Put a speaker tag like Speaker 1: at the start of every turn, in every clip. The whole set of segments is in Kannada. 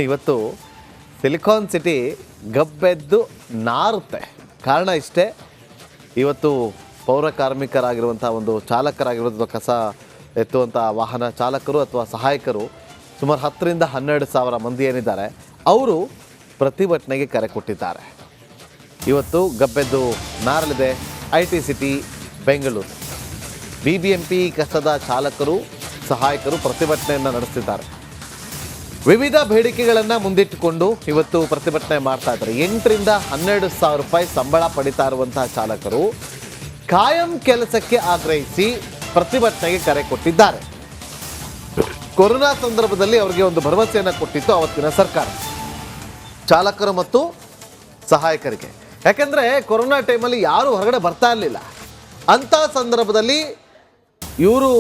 Speaker 1: ಇವತ್ತು ಸಿಲಿಕಾನ್ ಸಿಟಿ ಗಬ್ಬೆದ್ದು ನಾರುತ್ತೆ. ಕಾರಣ ಇಷ್ಟೇ, ಇವತ್ತು ಪೌರ ಕಾರ್ಮಿಕರಾಗಿರುವಂಥ ಒಂದು ಚಾಲಕರಾಗಿರುವಂಥ ಕಸ ಎತ್ತುವಂಥ ವಾಹನ ಚಾಲಕರು ಅಥವಾ ಸಹಾಯಕರು ಸುಮಾರು 10ರಿಂದ 12,000 ಮಂದಿ ಏನಿದ್ದಾರೆ ಅವರು ಪ್ರತಿಭಟನೆಗೆ ಕರೆ ಕೊಟ್ಟಿದ್ದಾರೆ. ಇವತ್ತು ಗಬ್ಬೆದ್ದು ನಾರಲಿದೆ IT ಸಿಟಿ ಬೆಂಗಳೂರು. BBMP ಕಸದ ಚಾಲಕರು ಸಹಾಯಕರು ಪ್ರತಿಭಟನೆಯನ್ನು ನಡೆಸ್ತಿದ್ದಾರೆ. ವಿವಿಧ ಬೇಡಿಕೆಗಳನ್ನು ಮುಂದಿಟ್ಟುಕೊಂಡು ಇವತ್ತು ಪ್ರತಿಭಟನೆ ಮಾಡ್ತಾ ಇದ್ದಾರೆ. 8ರಿಂದ 12,000 ರೂಪಾಯಿ ಸಂಬಳ ಪಡಿತಾ ಇರುವಂತಹ ಚಾಲಕರು ಕಾಯಂ ಕೆಲಸಕ್ಕೆ ಆಗ್ರಹಿಸಿ ಪ್ರತಿಭಟನೆಗೆ ಕರೆ ಕೊಟ್ಟಿದ್ದಾರೆ. ಕೊರೋನಾ ಸಂದರ್ಭದಲ್ಲಿ ಅವರಿಗೆ ಒಂದು ಭರವಸೆಯನ್ನು ಕೊಟ್ಟಿತ್ತು ಅವತ್ತಿನ ಸರ್ಕಾರ ಚಾಲಕರು ಮತ್ತು ಸಹಾಯಕರಿಗೆ. ಯಾಕೆಂದರೆ ಕೊರೋನಾ ಟೈಮಲ್ಲಿ ಯಾರು ಹೊರಗಡೆ ಬರ್ತಾ ಇರಲಿಲ್ಲ. ಅಂಥ ಸಂದರ್ಭದಲ್ಲಿ ಇವರು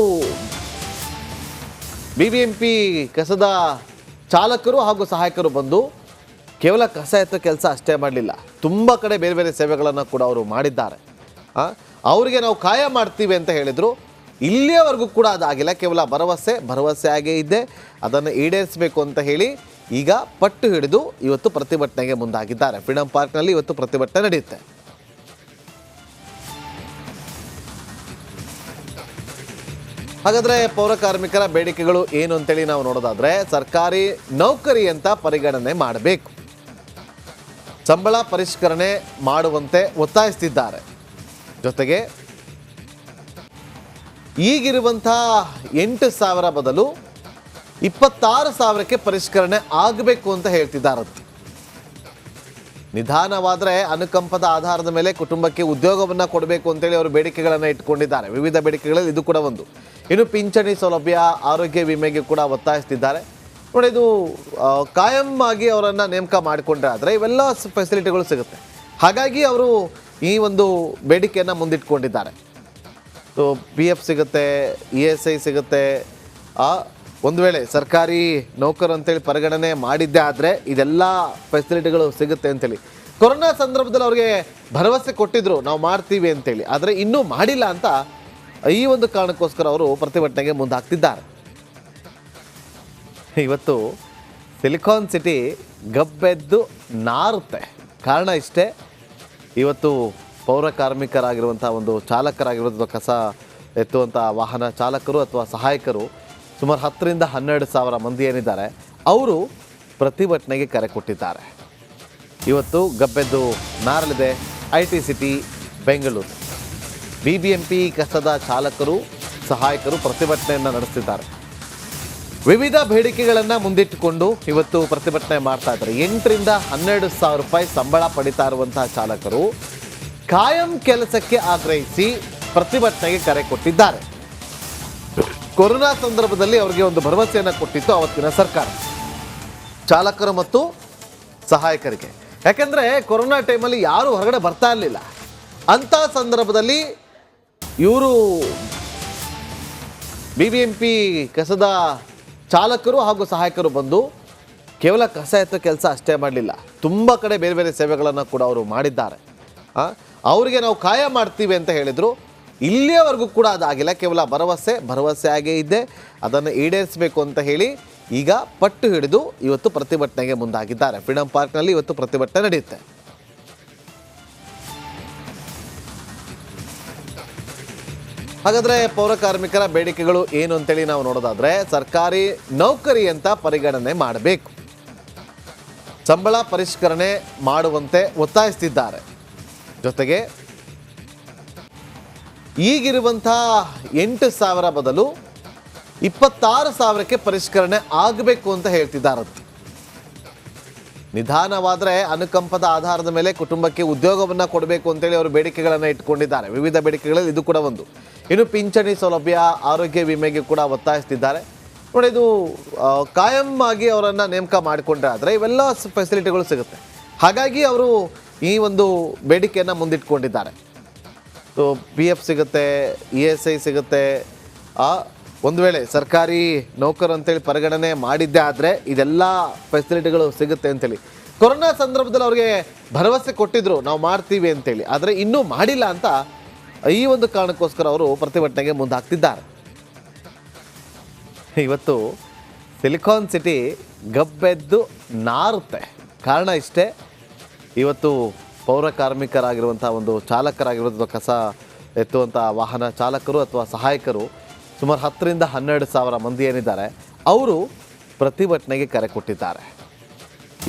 Speaker 1: BBMP ಕಸದ ಚಾಲಕರು ಹಾಗೂ ಸಹಾಯಕರು ಬಂದು ಕೇವಲ ಕಸ ಎತ್ತೋ ಕೆಲಸ ಅಷ್ಟೇ ಮಾಡಲಿಲ್ಲ, ತುಂಬ ಕಡೆ ಬೇರೆ ಬೇರೆ ಸೇವೆಗಳನ್ನು ಕೂಡ ಅವರು ಮಾಡಿದ್ದಾರೆ. ಅವರಿಗೆ ನಾವು ಕಾಯ ಮಾಡ್ತೀವಿ ಅಂತ ಹೇಳಿದರು. ಇಲ್ಲಿಯವರೆಗೂ ಕೂಡ ಅದಾಗಿಲ್ಲ. ಕೇವಲ ಭರವಸೆ ಆಗೇ ಇದ್ದೆ, ಅದನ್ನು ಈಡೇರಿಸಬೇಕು ಅಂತ ಹೇಳಿ ಈಗ ಪಟ್ಟು ಹಿಡಿದು ಇವತ್ತು ಪ್ರತಿಭಟನೆಗೆ ಮುಂದಾಗಿದ್ದಾರೆ. ಫ್ರೀಡಂ ಪಾರ್ಕ್ನಲ್ಲಿ ಇವತ್ತು ಪ್ರತಿಭಟನೆ ನಡೆಯುತ್ತೆ. ಹಾಗಾದರೆ ಪೌರ ಕಾರ್ಮಿಕರ ಬೇಡಿಕೆಗಳು ಏನು ಅಂತೇಳಿ ನಾವು ನೋಡೋದಾದರೆ, ಸರ್ಕಾರಿ ನೌಕರಿ ಅಂತ ಪರಿಗಣನೆ ಮಾಡಬೇಕು, ಸಂಬಳ ಪರಿಷ್ಕರಣೆ ಮಾಡುವಂತೆ ಒತ್ತಾಯಿಸ್ತಿದ್ದಾರೆ. ಜೊತೆಗೆ ಈಗಿರುವಂಥ 8,000 ಬದಲು 26,000ಕ್ಕೆ ಪರಿಷ್ಕರಣೆ ಆಗಬೇಕು ಅಂತ ಹೇಳ್ತಿದ್ದಾರೆ. ನಿಧಾನವಾದರೆ ಅನುಕಂಪದ ಆಧಾರದ ಮೇಲೆ ಕುಟುಂಬಕ್ಕೆ ಉದ್ಯೋಗವನ್ನು ಕೊಡಬೇಕು ಅಂತೇಳಿ ಅವರು ಬೇಡಿಕೆಗಳನ್ನು ಇಟ್ಕೊಂಡಿದ್ದಾರೆ. ವಿವಿಧ ಬೇಡಿಕೆಗಳಲ್ಲಿ ಇದು ಕೂಡ ಒಂದು. ಇನ್ನು ಪಿಂಚಣಿ ಸೌಲಭ್ಯ, ಆರೋಗ್ಯ ವಿಮೆಗೆ ಕೂಡ ಒತ್ತಾಯಿಸ್ತಿದ್ದಾರೆ. ನೋಡಿ, ಇದು ಕಾಯಂ ಆಗಿ ಅವರನ್ನು ನೇಮಕ ಮಾಡಿಕೊಂಡ್ರೆ ಆದರೆ ಇವೆಲ್ಲ ಫೆಸಿಲಿಟಿಗಳು ಸಿಗುತ್ತೆ. ಹಾಗಾಗಿ ಅವರು ಈ ಒಂದು ಬೇಡಿಕೆಯನ್ನು ಮುಂದಿಟ್ಕೊಂಡಿದ್ದಾರೆ. PF ಸಿಗುತ್ತೆ, ESI ಸಿಗುತ್ತೆ. ಒಂದು ವೇಳೆ ಸರ್ಕಾರಿ ನೌಕರು ಅಂತೇಳಿ ಪರಿಗಣನೆ ಮಾಡಿದ್ದೇ ಆದರೆ ಇದೆಲ್ಲ ಫೆಸಿಲಿಟಿಗಳು ಸಿಗುತ್ತೆ ಅಂತೇಳಿ ಕೊರೋನಾ ಸಂದರ್ಭದಲ್ಲಿ ಅವ್ರಿಗೆ ಭರವಸೆ ಕೊಟ್ಟಿದ್ರು, ನಾವು ಮಾಡ್ತೀವಿ ಅಂತೇಳಿ. ಆದರೆ ಇನ್ನೂ ಮಾಡಿಲ್ಲ ಅಂತ ಈ ಒಂದು ಕಾರಣಕ್ಕೋಸ್ಕರ ಅವರು ಪ್ರತಿಭಟನೆಗೆ ಮುಂದಾಗ್ತಿದ್ದಾರೆ. ಇವತ್ತು ಸಿಲಿಕಾನ್ ಸಿಟಿ ಗಬ್ಬೆದ್ದು ನಾರುತ್ತೆ. ಕಾರಣ ಇಷ್ಟೇ, ಇವತ್ತು ಪೌರ ಕಾರ್ಮಿಕರಾಗಿರುವಂಥ ಒಂದು ಚಾಲಕರಾಗಿರುವಂಥ ಕಸ ಎತ್ತುವಂಥ ವಾಹನ ಚಾಲಕರು ಅಥವಾ ಸಹಾಯಕರು ಸುಮಾರು 10ರಿಂದ 12,000 ಮಂದಿ ಏನಿದ್ದಾರೆ ಅವರು ಪ್ರತಿಭಟನೆಗೆ ಕರೆ ಕೊಟ್ಟಿದ್ದಾರೆ. ಇವತ್ತು ಗಬ್ಬೆದ್ದು ನಾರಲಿದೆ IT ಸಿಟಿ ಬೆಂಗಳೂರು. BBMP ಕಸದ ಚಾಲಕರು ಸಹಾಯಕರು ಪ್ರತಿಭಟನೆಯನ್ನು ನಡೆಸ್ತಿದ್ದಾರೆ. ವಿವಿಧ ಬೇಡಿಕೆಗಳನ್ನು ಮುಂದಿಟ್ಟುಕೊಂಡು ಇವತ್ತು ಪ್ರತಿಭಟನೆ ಮಾಡ್ತಾ ಇದ್ದಾರೆ. 8ರಿಂದ 12,000 ರೂಪಾಯಿ ಸಂಬಳ ಪಡಿತಾ ಇರುವಂತಹ ಚಾಲಕರು ಕಾಯಂ ಕೆಲಸಕ್ಕೆ ಆಗ್ರಹಿಸಿ ಪ್ರತಿಭಟನೆಗೆ ಕರೆ ಕೊಟ್ಟಿದ್ದಾರೆ. ಕೊರೋನಾ ಸಂದರ್ಭದಲ್ಲಿ ಅವರಿಗೆ ಒಂದು ಭರವಸೆಯನ್ನು ಕೊಟ್ಟಿತ್ತು ಅವತ್ತಿನ ಸರ್ಕಾರ ಚಾಲಕರು ಮತ್ತು ಸಹಾಯಕರಿಗೆ. ಯಾಕೆಂದರೆ ಕೊರೋನಾ ಟೈಮಲ್ಲಿ ಯಾರು ಹೊರಗಡೆ ಬರ್ತಾ ಇರಲಿಲ್ಲ. ಅಂಥ ಸಂದರ್ಭದಲ್ಲಿ ಇವರು BBMP ಕಸದ ಚಾಲಕರು ಹಾಗೂ ಸಹಾಯಕರು ಬಂದು ಕೇವಲ ಕಸ ಎತ್ತೋ ಕೆಲಸ ಅಷ್ಟೇ ಮಾಡಲಿಲ್ಲ, ತುಂಬ ಕಡೆ ಬೇರೆ ಬೇರೆ ಸೇವೆಗಳನ್ನು ಕೂಡ ಅವರು ಮಾಡಿದ್ದಾರೆ. ಅವರಿಗೆ ನಾವು ಕಾಯ ಮಾಡ್ತೀವಿ ಅಂತ ಹೇಳಿದರು. ಇಲ್ಲಿಯವರೆಗೂ ಕೂಡ ಅದಾಗಿಲ್ಲ. ಕೇವಲ ಭರವಸೆ ಆಗೇ ಇದ್ದೆ, ಅದನ್ನು ಈಡೇರಿಸಬೇಕು ಅಂತ ಹೇಳಿ ಈಗ ಪಟ್ಟು ಹಿಡಿದು ಇವತ್ತು ಪ್ರತಿಭಟನೆಗೆ ಮುಂದಾಗಿದ್ದಾರೆ. ಫ್ರೀಡಂ ಪಾರ್ಕ್ನಲ್ಲಿ ಇವತ್ತು ಪ್ರತಿಭಟನೆ ನಡೆಯುತ್ತೆ. ಹಾಗಾದರೆ ಪೌರ ಕಾರ್ಮಿಕರ ಬೇಡಿಕೆಗಳು ಏನು ಅಂತೇಳಿ ನಾವು ನೋಡೋದಾದರೆ, ಸರ್ಕಾರಿ ನೌಕರಿ ಅಂತ ಪರಿಗಣನೆ ಮಾಡಬೇಕು, ಸಂಬಳ ಪರಿಷ್ಕರಣೆ ಮಾಡುವಂತೆ ಒತ್ತಾಯಿಸ್ತಿದ್ದಾರೆ. ಜೊತೆಗೆ ಈಗಿರುವಂಥ 8,000 ಬದಲು 26,000ಕ್ಕೆ ಪರಿಷ್ಕರಣೆ ಆಗಬೇಕು ಅಂತ ಹೇಳ್ತಿದ್ದಾರೆ. ನಿಧಾನವಾದರೆ ಅನುಕಂಪದ ಆಧಾರದ ಮೇಲೆ ಕುಟುಂಬಕ್ಕೆ ಉದ್ಯೋಗವನ್ನು ಕೊಡಬೇಕು ಅಂತೇಳಿ ಅವರು ಬೇಡಿಕೆಗಳನ್ನು ಇಟ್ಕೊಂಡಿದ್ದಾರೆ. ವಿವಿಧ ಬೇಡಿಕೆಗಳಲ್ಲಿ ಇದು ಕೂಡ ಒಂದು. ಇನ್ನು ಪಿಂಚಣಿ ಸೌಲಭ್ಯ, ಆರೋಗ್ಯ ವಿಮೆಗೆ ಕೂಡ ಒತ್ತಾಯಿಸ್ತಿದ್ದಾರೆ. ನೋಡಿ, ಇದು ಕಾಯಂ ಆಗಿ ಅವರನ್ನು ನೇಮಕ ಮಾಡಿಕೊಂಡ್ರೆ ಆದರೆ ಇವೆಲ್ಲ ಫೆಸಿಲಿಟಿಗಳು ಸಿಗುತ್ತೆ. ಹಾಗಾಗಿ ಅವರು ಈ ಒಂದು ಬೇಡಿಕೆಯನ್ನು ಮುಂದಿಟ್ಕೊಂಡಿದ್ದಾರೆ. PF ಸಿಗುತ್ತೆ, ESI ಸಿಗುತ್ತೆ. ಒಂದು ವೇಳೆ ಸರ್ಕಾರಿ ನೌಕರು ಅಂತೇಳಿ ಪರಿಗಣನೆ ಮಾಡಿದ್ದೇ ಆದರೆ ಇದೆಲ್ಲ ಫೆಸಿಲಿಟಿಗಳು ಸಿಗುತ್ತೆ ಅಂತೇಳಿ ಕೊರೋನಾ ಸಂದರ್ಭದಲ್ಲಿ ಅವರಿಗೆ ಭರವಸೆ ಕೊಟ್ಟಿದ್ರು, ನಾವು ಮಾಡ್ತೀವಿ ಅಂತೇಳಿ. ಆದರೆ ಇನ್ನೂ ಮಾಡಿಲ್ಲ ಅಂತ ಈ ಒಂದು ಕಾರಣಕ್ಕೋಸ್ಕರ ಅವರು ಪ್ರತಿಭಟನೆಗೆ ಮುಂದಾಗ್ತಿದ್ದಾರೆ. ಇವತ್ತು ಸಿಲಿಕಾನ್ ಸಿಟಿ ಗಬ್ಬೆದ್ದು ನಾರುತ್ತೆ. ಕಾರಣ ಇಷ್ಟೇ, ಇವತ್ತು ಪೌರ ಕಾರ್ಮಿಕರಾಗಿರುವಂಥ ಒಂದು ಚಾಲಕರಾಗಿರುವಂಥ ಕಸ ಎತ್ತುವಂಥ ವಾಹನ ಚಾಲಕರು ಅಥವಾ ಸಹಾಯಕರು ಸುಮಾರು 10ರಿಂದ 12,000 ಮಂದಿ ಏನಿದ್ದಾರೆ ಅವರು ಪ್ರತಿಭಟನೆಗೆ ಕರೆ ಕೊಟ್ಟಿದ್ದಾರೆ.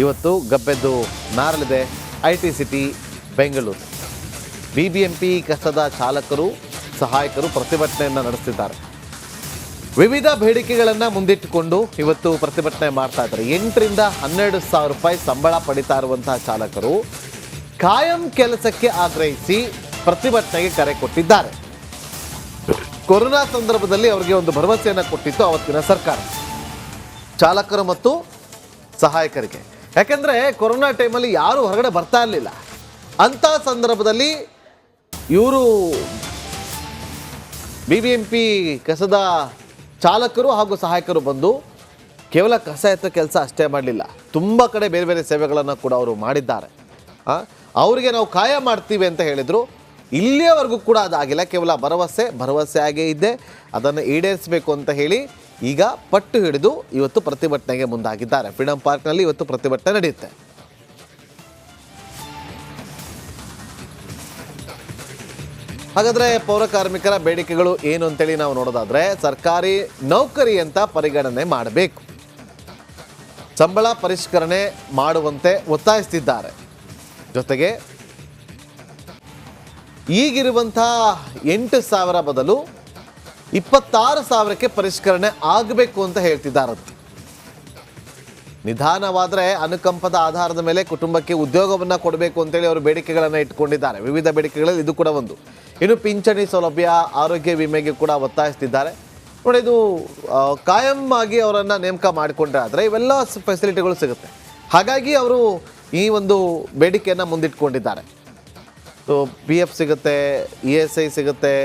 Speaker 1: ಇವತ್ತು ಗಬ್ಬೆದ್ದು ನಾರಲಿದೆ IT ಸಿಟಿ ಬೆಂಗಳೂರು. BBMP ಕಸದ ಚಾಲಕರು ಸಹಾಯಕರು ಪ್ರತಿಭಟನೆಯನ್ನು ನಡೆಸ್ತಿದ್ದಾರೆ. ವಿವಿಧ ಬೇಡಿಕೆಗಳನ್ನು ಮುಂದಿಟ್ಟುಕೊಂಡು ಇವತ್ತು ಪ್ರತಿಭಟನೆ ಮಾಡ್ತಾ ಇದ್ದಾರೆ. 8ರಿಂದ 12,000 ರೂಪಾಯಿ ಸಂಬಳ ಪಡಿತಾ ಇರುವಂತಹ ಚಾಲಕರು ಕಾಯಂ ಕೆಲಸಕ್ಕೆ ಆಗ್ರಹಿಸಿ ಪ್ರತಿಭಟನೆಗೆ ಕರೆ ಕೊಟ್ಟಿದ್ದಾರೆ. ಕೊರೋನಾ ಸಂದರ್ಭದಲ್ಲಿ ಅವರಿಗೆ ಒಂದು ಭರವಸೆಯನ್ನು ಕೊಟ್ಟಿತ್ತು ಅವತ್ತಿನ ಸರ್ಕಾರ ಚಾಲಕರು ಮತ್ತು ಸಹಾಯಕರಿಗೆ. ಯಾಕೆಂದರೆ ಕೊರೋನಾ ಟೈಮಲ್ಲಿ ಯಾರು ಹೊರಗಡೆ ಬರ್ತಾ ಇರಲಿಲ್ಲ. ಅಂಥ ಸಂದರ್ಭದಲ್ಲಿ ಇವರು BBMP ಕಸದ ಚಾಲಕರು ಹಾಗೂ ಸಹಾಯಕರು ಬಂದು ಕೇವಲ ಕಸ ಎತ್ತೋ ಕೆಲಸ ಅಷ್ಟೇ ಮಾಡಲಿಲ್ಲ, ತುಂಬ ಕಡೆ ಬೇರೆ ಬೇರೆ ಸೇವೆಗಳನ್ನು ಕೂಡ ಅವರು ಮಾಡಿದ್ದಾರೆ. ಅವರಿಗೆ ನಾವು ಕಾಯ ಮಾಡ್ತೀವಿ ಅಂತ ಹೇಳಿದರು. ಇಲ್ಲಿಯವರೆಗೂ ಕೂಡ ಅದಾಗಿಲ್ಲ. ಕೇವಲ ಭರವಸೆ ಆಗೇ ಇದ್ದೆ, ಅದನ್ನು ಈಡೇರಿಸಬೇಕು ಅಂತ ಹೇಳಿ ಈಗ ಪಟ್ಟು ಹಿಡಿದು ಇವತ್ತು ಪ್ರತಿಭಟನೆಗೆ ಮುಂದಾಗಿದ್ದಾರೆ. ಫ್ರೀಡಂ ಪಾರ್ಕ್ನಲ್ಲಿ ಇವತ್ತು ಪ್ರತಿಭಟನೆ ನಡೆಯುತ್ತೆ. ಹಾಗಾದರೆ ಪೌರ ಕಾರ್ಮಿಕರ ಬೇಡಿಕೆಗಳು ಏನು ಅಂತೇಳಿ ನಾವು ನೋಡೋದಾದರೆ, ಸರ್ಕಾರಿ ನೌಕರಿ ಅಂತ ಪರಿಗಣನೆ ಮಾಡಬೇಕು, ಸಂಬಳ ಪರಿಷ್ಕರಣೆ ಮಾಡುವಂತೆ ಒತ್ತಾಯಿಸ್ತಿದ್ದಾರೆ. ಜೊತೆಗೆ ಈಗಿರುವಂಥ 8,000 ಬದಲು 26,000ಕ್ಕೆ ಪರಿಷ್ಕರಣೆ ಆಗಬೇಕು ಅಂತ ಹೇಳ್ತಿದ್ದಾರೆ. ನಿಧಾನವಾದರೆ ಅನುಕಂಪದ ಆಧಾರದ ಮೇಲೆ ಕುಟುಂಬಕ್ಕೆ ಉದ್ಯೋಗವನ್ನು ಕೊಡಬೇಕು ಅಂತೇಳಿ ಅವರು ಬೇಡಿಕೆಗಳನ್ನು ಇಟ್ಕೊಂಡಿದ್ದಾರೆ. ವಿವಿಧ ಬೇಡಿಕೆಗಳಲ್ಲಿ ಇದು ಕೂಡ ಒಂದು. ಇನ್ನು ಪಿಂಚಣಿ ಸೌಲಭ್ಯ, ಆರೋಗ್ಯ ವಿಮೆಗೆ ಕೂಡ ಒತ್ತಾಯಿಸ್ತಿದ್ದಾರೆ. ನೋಡಿ, ಇದು ಕಾಯಂ ಆಗಿ ಅವರನ್ನು ನೇಮಕ ಮಾಡಿಕೊಂಡ್ರೆ ಆದರೆ ಇವೆಲ್ಲ ಫೆಸಿಲಿಟಿಗಳು ಸಿಗುತ್ತೆ. ಹಾಗಾಗಿ ಅವರು ಈ ಒಂದು ಬೇಡಿಕೆಯನ್ನು ಮುಂದಿಟ್ಕೊಂಡಿದ್ದಾರೆ. PF ಸಿಗುತ್ತೆ, ESI ಸಿಗುತ್ತೆ.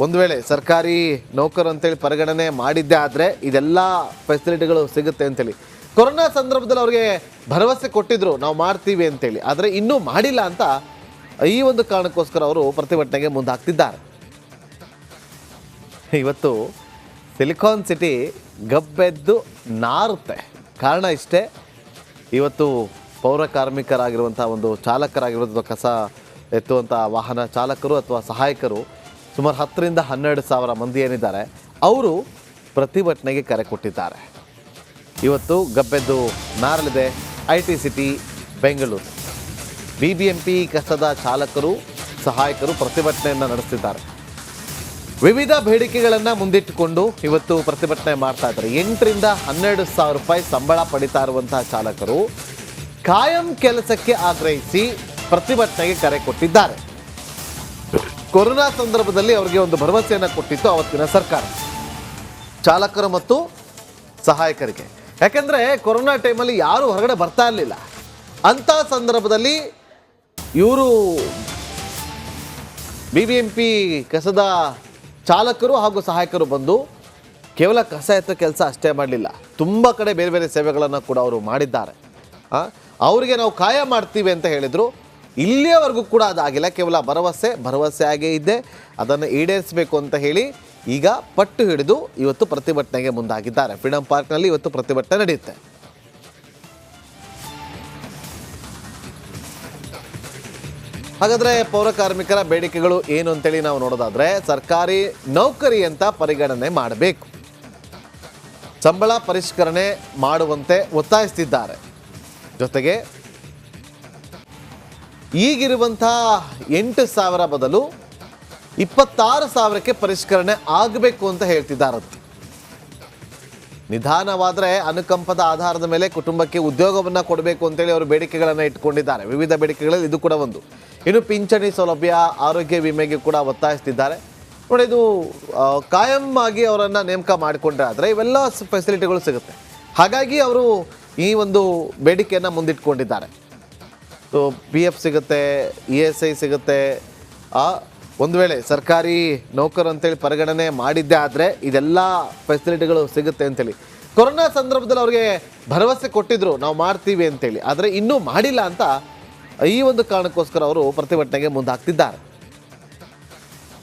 Speaker 1: ಒಂದು ವೇಳೆ ಸರ್ಕಾರಿ ನೌಕರು ಅಂತೇಳಿ ಪರಿಗಣನೆ ಮಾಡಿದ್ದೇ ಆದರೆ ಇದೆಲ್ಲ ಫೆಸಿಲಿಟಿಗಳು ಸಿಗುತ್ತೆ ಅಂತೇಳಿ ಕೊರೋನಾ ಸಂದರ್ಭದಲ್ಲಿ ಅವರಿಗೆ ಭರವಸೆ ಕೊಟ್ಟಿದ್ರು, ನಾವು ಮಾಡ್ತೀವಿ ಅಂತೇಳಿ. ಆದರೆ ಇನ್ನೂ ಮಾಡಿಲ್ಲ ಅಂತ ಈ ಒಂದು ಕಾರಣಕ್ಕೋಸ್ಕರ ಅವರು ಪ್ರತಿಭಟನೆಗೆ ಮುಂದಾಗ್ತಿದ್ದಾರೆ. ಇವತ್ತು ಸಿಲಿಕಾನ್ ಸಿಟಿ ಗಬ್ಬೆದ್ದು ನಾರುತ್ತೆ. ಕಾರಣ ಇಷ್ಟೇ, ಇವತ್ತು ಪೌರ ಕಾರ್ಮಿಕರಾಗಿರುವಂಥ ಒಂದು ಚಾಲಕರಾಗಿರುವಂಥ ಕಸ ಎತ್ತುವಂಥ ವಾಹನ ಚಾಲಕರು ಅಥವಾ ಸಹಾಯಕರು ಸುಮಾರು 10ರಿಂದ 12,000 ಮಂದಿ ಏನಿದ್ದಾರೆ ಅವರು ಪ್ರತಿಭಟನೆಗೆ ಕರೆ ಕೊಟ್ಟಿದ್ದಾರೆ. ಇವತ್ತು ಗಬ್ಬೆದ್ದು ನಾರಲಿದೆ IT ಸಿಟಿ ಬೆಂಗಳೂರು. BBMP ಕಸದ ಚಾಲಕರು ಸಹಾಯಕರು ಪ್ರತಿಭಟನೆಯನ್ನು ನಡೆಸ್ತಿದ್ದಾರೆ. ವಿವಿಧ ಬೇಡಿಕೆಗಳನ್ನು ಮುಂದಿಟ್ಟುಕೊಂಡು ಇವತ್ತು ಪ್ರತಿಭಟನೆ ಮಾಡ್ತಾ ಇದ್ದಾರೆ. 8ರಿಂದ 12,000 ರೂಪಾಯಿ ಸಂಬಳ ಪಡಿತಾ ಇರುವಂತಹ ಚಾಲಕರು ಕಾಯಂ ಕೆಲಸಕ್ಕೆ ಆಗ್ರಹಿಸಿ ಪ್ರತಿಭಟನೆಗೆ ಕರೆ ಕೊಟ್ಟಿದ್ದಾರೆ. ಕೊರೋನಾ ಸಂದರ್ಭದಲ್ಲಿ ಅವರಿಗೆ ಒಂದು ಭರವಸೆಯನ್ನು ಕೊಟ್ಟಿತ್ತು ಅವತ್ತಿನ ಸರ್ಕಾರ ಚಾಲಕರು ಮತ್ತು ಸಹಾಯಕರಿಗೆ. ಯಾಕೆಂದರೆ ಕೊರೋನಾ ಟೈಮಲ್ಲಿ ಯಾರು ಹೊರಗಡೆ ಬರ್ತಾ ಇರಲಿಲ್ಲ. ಅಂಥ ಸಂದರ್ಭದಲ್ಲಿ ಇವರು BBMP ಕಸದ ಚಾಲಕರು ಹಾಗೂ ಸಹಾಯಕರು ಬಂದು ಕೇವಲ ಕಸ ಎತ್ತೋ ಕೆಲಸ ಅಷ್ಟೇ ಮಾಡಲಿಲ್ಲ, ತುಂಬ ಕಡೆ ಬೇರೆ ಬೇರೆ ಸೇವೆಗಳನ್ನು ಕೂಡ ಅವರು ಮಾಡಿದ್ದಾರೆ. ಅವರಿಗೆ ನಾವು ಕಾಯ ಮಾಡ್ತೀವಿ ಅಂತ ಹೇಳಿದರು. ಇಲ್ಲಿಯವರೆಗೂ ಕೂಡ ಅದಾಗಿಲ್ಲ. ಕೇವಲ ಭರವಸೆ ಆಗೇ ಇದ್ದೆ, ಅದನ್ನು ಈಡೇರಿಸಬೇಕು ಅಂತ ಹೇಳಿ ಈಗ ಪಟ್ಟು ಹಿಡಿದು ಇವತ್ತು ಪ್ರತಿಭಟನೆಗೆ ಮುಂದಾಗಿದ್ದಾರೆ. ಫ್ರೀಡಂ ಪಾರ್ಕ್ನಲ್ಲಿ ಇವತ್ತು ಪ್ರತಿಭಟನೆ ನಡೆಯುತ್ತೆ. ಹಾಗಾದರೆ ಪೌರ ಕಾರ್ಮಿಕರ ಬೇಡಿಕೆಗಳು ಏನು ಅಂತೇಳಿ ನಾವು ನೋಡೋದಾದರೆ, ಸರ್ಕಾರಿ ನೌಕರಿ ಅಂತ ಪರಿಗಣನೆ ಮಾಡಬೇಕು, ಸಂಬಳ ಪರಿಷ್ಕರಣೆ ಮಾಡುವಂತೆ ಒತ್ತಾಯಿಸ್ತಿದ್ದಾರೆ. ಜೊತೆಗೆ ಈಗಿರುವಂಥ 8,000 ಬದಲು 26,000ಕ್ಕೆ ಪರಿಷ್ಕರಣೆ ಆಗಬೇಕು ಅಂತ ಹೇಳ್ತಿದ್ದಾರೆ. ನಿಧಾನವಾದರೆ ಅನುಕಂಪದ ಆಧಾರದ ಮೇಲೆ ಕುಟುಂಬಕ್ಕೆ ಉದ್ಯೋಗವನ್ನು ಕೊಡಬೇಕು ಅಂತೇಳಿ ಅವರು ಬೇಡಿಕೆಗಳನ್ನು ಇಟ್ಕೊಂಡಿದ್ದಾರೆ. ವಿವಿಧ ಬೇಡಿಕೆಗಳಲ್ಲಿ ಇದು ಕೂಡ ಒಂದು. ಇನ್ನು ಪಿಂಚಣಿ ಸೌಲಭ್ಯ, ಆರೋಗ್ಯ ವಿಮೆಗೆ ಕೂಡ ಒತ್ತಾಯಿಸ್ತಿದ್ದಾರೆ. ನೋಡಿ, ಇದು ಕಾಯಂ ಆಗಿ ಅವರನ್ನು ನೇಮಕ ಮಾಡಿಕೊಂಡ್ರೆ ಆದರೆ ಇವೆಲ್ಲ ಫೆಸಿಲಿಟಿಗಳು ಸಿಗುತ್ತೆ. ಹಾಗಾಗಿ ಅವರು ಈ ಒಂದು ಬೇಡಿಕೆಯನ್ನು ಮುಂದಿಟ್ಕೊಂಡಿದ್ದಾರೆ. PF ಸಿಗುತ್ತೆ, ESI ಸಿಗುತ್ತೆ. ಒಂದು ವೇಳೆ ಸರ್ಕಾರಿ ನೌಕರು ಅಂತೇಳಿ ಪರಿಗಣನೆ ಮಾಡಿದ್ದೇ ಆದರೆ ಇದೆಲ್ಲ ಫೆಸಿಲಿಟಿಗಳು ಸಿಗುತ್ತೆ ಅಂತೇಳಿ ಕೊರೋನಾ ಸಂದರ್ಭದಲ್ಲಿ ಅವರಿಗೆ ಭರವಸೆ ಕೊಟ್ಟಿದ್ರು, ನಾವು ಮಾಡ್ತೀವಿ ಅಂತೇಳಿ. ಆದರೆ ಇನ್ನೂ ಮಾಡಿಲ್ಲ ಅಂತ ಈ ಒಂದು ಕಾರಣಕ್ಕೋಸ್ಕರ ಅವರು ಪ್ರತಿಭಟನೆಗೆ ಮುಂದಾಗ್ತಿದ್ದಾರೆ.